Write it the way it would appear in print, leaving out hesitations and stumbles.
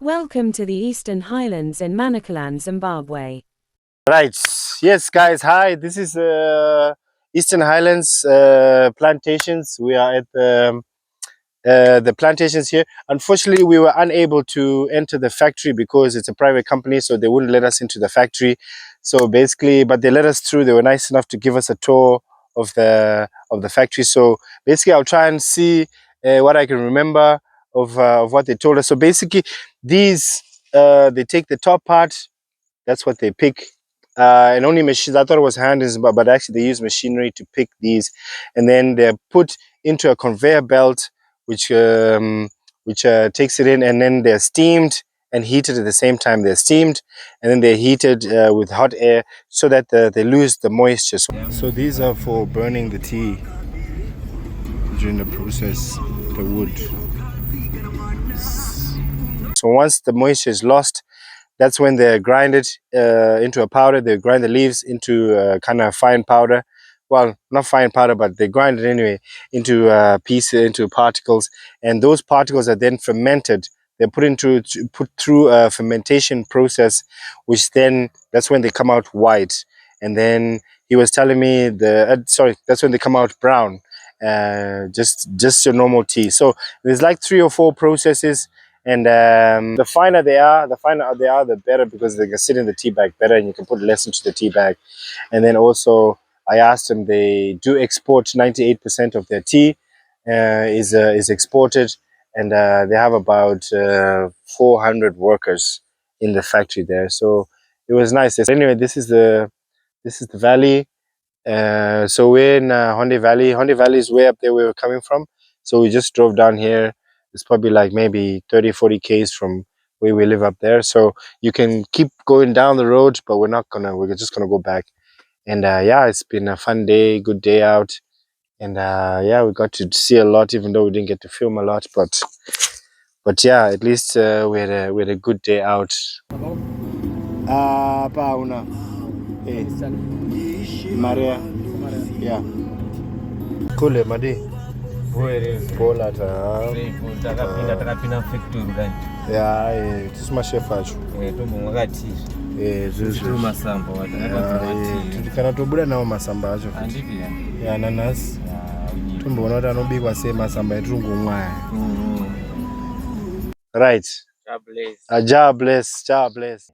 Welcome to the Eastern Highlands in Manicaland, Zimbabwe. Right. Yes, guys. Hi. This is Eastern Highlands Plantations. We are at the plantations here. Unfortunately, we were unable to enter the factory because it's a private company, so they wouldn't let us into the factory. So basically, but they let us through. They were nice enough to give us a tour of the factory. So basically, I'll try and see what I can remember of what they told us. So basically, these they take the top part. That's what they pick. And only machines. I thought it was hand, but actually they use machinery to pick these, and then they're put into a conveyor belt, which takes it in, and then they're steamed and heated at the same time. They're steamed, and then they're heated with hot air so that they lose the moisture. So these are for burning the tea during the process, the wood. So once the moisture is lost, that's when they grind it into a powder. They grind the leaves into kind of fine powder. Well, not fine powder, but they grind it anyway into pieces, into particles. And those particles are then fermented. They're put through a fermentation process, which then that's when they come out white. And then he was telling me that's when they come out brown. Just your normal tea. So there's like 3 or 4 processes. And the finer they are, the better, because they can sit in the tea bag better, and you can put less into the tea bag. And then also, I asked them, they do export 98% of their tea is exported, and they have about 400 workers in the factory there. So it was nice. Anyway, this is the valley. So we're in Honde Valley. Honde Valley is way up there where we're coming from. So we just drove down here. It's probably like maybe 30-40 k's from where we live up there. So you can keep going down the road, but we're just gonna go back. And yeah, it's been a fun day, good day out. And yeah, we got to see a lot, even though we didn't get to film a lot. But yeah, at least we had a good day out. Pauna. Hey. Maria. Yeah. Kule madi. Pola ta. Takapinda factory kudai. Yeah, tismashefa acho. Tombongakatizha. Zvizvi masamba kuti kana tobuda nawo masamba acho. Anditi ya. Ya nanasi. Tomboona kuti anobikwa sei masamba etungomwa. Right. God bless. God bless. God bless.